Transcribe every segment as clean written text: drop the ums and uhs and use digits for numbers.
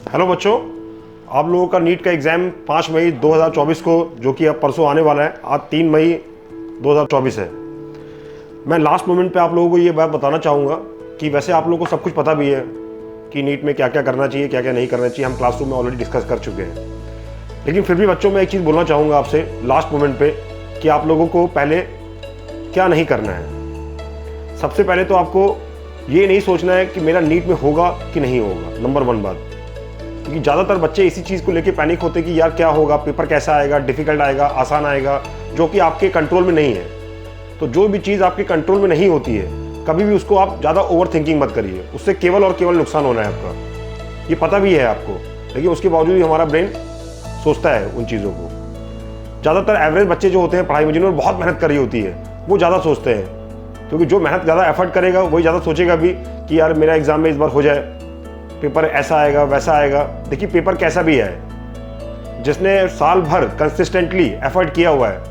Hello बच्चों, आप लोगों का नीट का एग्ज़ाम 5 मई 2024 को, जो कि अब परसों आने वाला है, आज 3 मई 2024 है। मैं लास्ट मोमेंट पे आप लोगों को ये बात बताना चाहूँगा कि वैसे आप लोगों को सब कुछ पता भी है कि नीट में क्या क्या करना चाहिए, क्या क्या नहीं करना चाहिए। हम क्लासरूम में ऑलरेडी डिस्कस कर चुके हैं, लेकिन फिर भी बच्चों मैं एक चीज़ बोलना चाहूँगा आपसे लास्ट मोमेंट पर कि आप लोगों को पहले क्या नहीं करना है। सबसे पहले तो आपको ये नहीं सोचना है कि मेरा नीट में होगा कि नहीं होगा, नंबर 1 बात। क्योंकि ज़्यादातर बच्चे इसी चीज़ को लेके पैनिक होते हैं कि यार क्या होगा, पेपर कैसा आएगा, डिफ़िकल्ट आएगा, आसान आएगा, जो कि आपके कंट्रोल में नहीं है। तो जो भी चीज़ आपके कंट्रोल में नहीं होती है, कभी भी उसको आप ज़्यादा ओवर थिंकिंग मत करिए। उससे केवल और केवल नुकसान होना है आपका। ये पता भी है आपको, लेकिन उसके बावजूद भी हमारा ब्रेन सोचता है उन चीज़ों को। ज़्यादातर एवरेज बच्चे जो होते हैं पढ़ाई में, जिन्होंने बहुत मेहनत करी होती है, वो ज़्यादा सोचते हैं। क्योंकि जो मेहनत ज़्यादा एफर्ट करेगा वही ज़्यादा सोचेगा भी कि यार मेरा एग्ज़ाम में इस बार हो जाए, पेपर ऐसा आएगा वैसा आएगा। देखिए पेपर कैसा भी है, जिसने साल भर कंसिस्टेंटली एफर्ट किया हुआ है,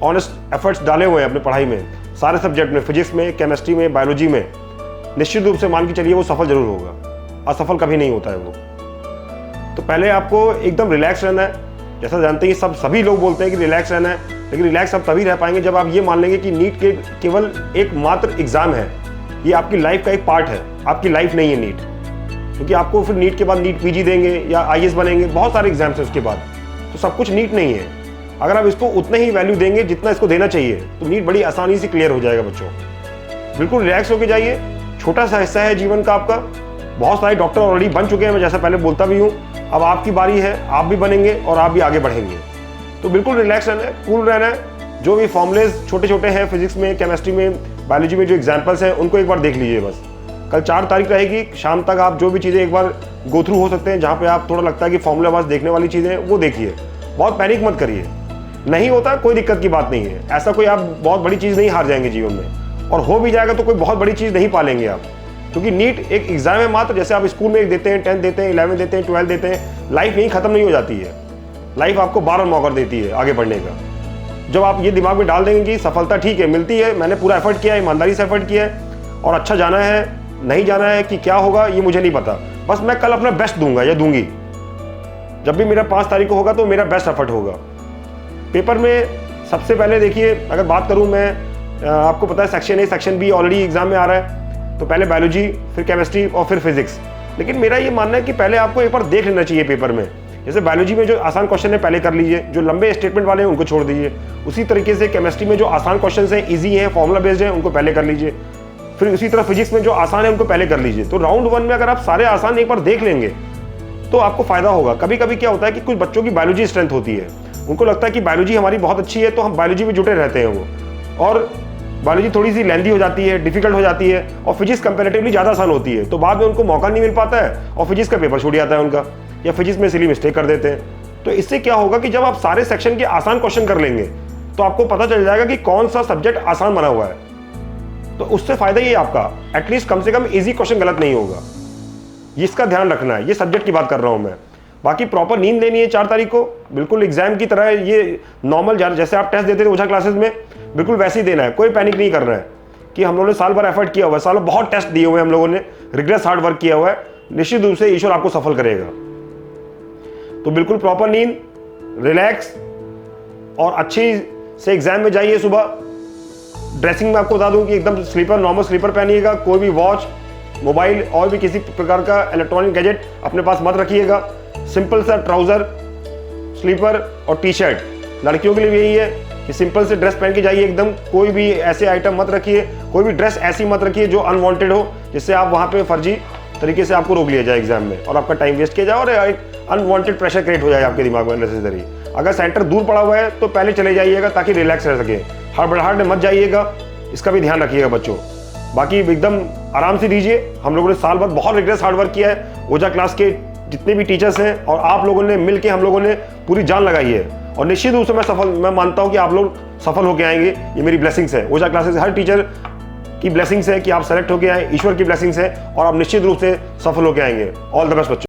ऑनेस्ट एफर्ट्स डाले हुए हैं अपने पढ़ाई में, सारे सब्जेक्ट में, फिजिक्स में, केमिस्ट्री में, बायोलॉजी में, निश्चित रूप से मान के चलिए वो सफल जरूर होगा। असफल कभी नहीं होता है वो। तो पहले आपको एकदम रिलैक्स रहना है। जैसा जानते हैं सभी लोग बोलते हैं कि रिलैक्स रहना है, लेकिन रिलैक्स आप तभी रह पाएंगे जब आप ये मान लेंगे कि नीट के केवल एक मात्र एग्जाम है। ये आपकी लाइफ का एक पार्ट है, आपकी लाइफ नहीं है नीट। क्योंकि आपको फिर नीट के बाद नीट पीजी देंगे या आईएएस बनेंगे, बहुत सारे एग्जाम्स हैं उसके बाद, तो सब कुछ नीट नहीं है। अगर आप इसको उतना ही वैल्यू देंगे जितना इसको देना चाहिए, तो नीट बड़ी आसानी से क्लियर हो जाएगा बच्चों। बिल्कुल रिलैक्स होकर जाइए। छोटा सा हिस्सा है जीवन का आपका। बहुत सारे डॉक्टर ऑलरेडी बन चुके हैं, मैं जैसा पहले बोलता भी हूँ। अब आपकी बारी है, आप भी बनेंगे और आप भी आगे बढ़ेंगे। तो बिल्कुल रिलैक्स रहना है, कूल रहना है। जो भी फॉर्मूलेज छोटे छोटे हैं फिजिक्स में, केमिस्ट्री में, बायोलॉजी में, जो एग्जाम्पल्स हैं उनको एक बार देख लीजिए बस। कल 4 तारीख रहेगी, शाम तक आप जो भी चीज़ें एक बार गो थ्रू हो सकते हैं, जहाँ पे आप थोड़ा लगता है कि फॉर्मूला वाइज देखने वाली चीज़ें वो देखिए। बहुत पैनिक मत करिए, नहीं होता कोई दिक्कत की बात नहीं है। ऐसा कोई आप बहुत बड़ी चीज़ नहीं हार जाएंगे जीवन में, और हो भी जाएगा तो कोई बहुत बड़ी चीज़ नहीं पालेंगे आप। क्योंकि नीट एक एग्जाम है मात्र। जैसे आप स्कूल में एक देते हैं, 10th देते हैं, 11 देते हैं, 12 देते हैं, लाइफ यहीं खत्म नहीं हो जाती है। लाइफ आपको 12 मौका देती है आगे बढ़ने का। जब आप ये दिमाग में डाल देंगे कि सफलता ठीक है मिलती है, मैंने पूरा एफर्ट किया है, ईमानदारी से एफर्ट किया है और अच्छा जाना है, नहीं जाना है कि क्या होगा ये मुझे नहीं पता, बस मैं कल अपना बेस्ट दूंगा या दूंगी। जब भी मेरा 5 तारीख को होगा तो मेरा बेस्ट एफर्ट होगा। पेपर में सबसे पहले देखिए, अगर बात करूं मैं, आपको पता है section A section B already exam में आ रहा है। तो पहले बायोलॉजी, फिर केमिस्ट्री और फिर फिजिक्स। लेकिन मेरा ये मानना है कि पहले आपको एक बार देख लेना चाहिए पेपर में। जैसे बायोलॉजी में जो आसान क्वेश्चन है पहले कर लीजिए, जो लंबे स्टेटमेंट वाले हैं उनको छोड़ दीजिए। उसी तरीके से केमिस्ट्री में जो आसान क्वेश्चन हैं, ईजी हैं, फॉर्मुला बेस्ड हैं, उनको पहले कर लीजिए। फिर उसी तरह फिजिक्स में जो आसान है उनको पहले कर लीजिए। तो राउंड 1 में अगर आप सारे आसान एक बार देख लेंगे तो आपको फायदा होगा। कभी कभी क्या होता है कि कुछ बच्चों की बायोलॉजी स्ट्रेंथ होती है, उनको लगता है कि बायोलॉजी हमारी बहुत अच्छी है, तो हम बायोलॉजी में जुटे रहते हैं वो, और बायोलॉजी थोड़ी सी लेंदी हो जाती है, डिफिकल्ट हो जाती है, और फिजिक्स कंपैरेटिवली ज़्यादा आसान होती है। तो बाद में उनको मौका नहीं मिल पाता है और फिजिक्स का पेपर छूट जाता है उनका, या फिजिक्स में सिली मिस्टेक कर देते हैं। तो इससे क्या होगा कि जब आप सारे सेक्शन के आसान क्वेश्चन कर लेंगे तो आपको पता चल जाएगा कि कौन सा सब्जेक्ट आसान बना हुआ है। तो उससे फायदा ये आपका, एटलीस्ट कम से कम इजी क्वेश्चन गलत नहीं होगा। इसका ध्यान रखना है। ये सब्जेक्ट की बात कर रहा हूँ मैं। बाकी प्रॉपर नींद लेनी है 4 तारीख को, बिल्कुल एग्जाम की तरह। ये नॉर्मल जैसे आप टेस्ट देते थे ओझा क्लासेस में, बिल्कुल वैसे ही देना है। कोई पैनिक नहीं करना है कि हम लोगों ने साल भर एफर्ट किया हुआ है, सालों बहुत टेस्ट दिए हुए हैं हम लोगों ने, रिग्रेस हार्ड वर्क किया हुआ है। निश्चित रूप से ईश्वर आपको सफल करेगा। तो बिल्कुल प्रॉपर नींद, रिलैक्स, और अच्छी से एग्जाम में जाइए। सुबह ड्रेसिंग में आपको बता दूं कि एकदम स्लीपर, नॉर्मल स्लीपर पहनिएगा। कोई भी वॉच, मोबाइल और भी किसी प्रकार का इलेक्ट्रॉनिक गैजेट अपने पास मत रखिएगा। सिंपल सा ट्राउजर, स्लीपर और टी शर्ट। लड़कियों के लिए भी यही है कि सिंपल से ड्रेस पहन के जाइए एकदम। कोई भी ऐसे आइटम मत रखिए, कोई भी ड्रेस ऐसी मत रखिए जो अनवांटेड हो, जिससे आप वहाँ पे फर्जी तरीके से आपको रोक लिया जाए एग्जाम में और आपका टाइम वेस्ट किया जाए और एक अनवांटेड प्रेशर क्रिएट हो जाए आपके दिमाग में नेसेसरी। अगर सेंटर दूर पड़ा हुआ है तो पहले चले जाइएगा ताकि रिलैक्स रह सके। हड़बड़ाहट में मत जाइएगा, इसका भी ध्यान रखिएगा बच्चों। बाकी एकदम आराम से दीजिए। हम लोगों ने साल भर बहुत रिग्रेस हार्ड वर्क किया है। ओझा क्लास के जितने भी टीचर्स हैं और आप लोगों ने मिल के हम लोगों ने पूरी जान लगाई है, और निश्चित रूप से मैं मानता हूं कि आप लोग सफल होकर आएंगे। ये मेरी ब्लेसिंग्स है। ओझा क्लासेस हर टीचर की ब्लेसिंग्स है कि आप सेलेक्ट होकर आए, ईश्वर की ब्लेसिंग्स है, और आप निश्चित रूप से सफल होकर आएंगे। ऑल द बेस्ट बच्चों।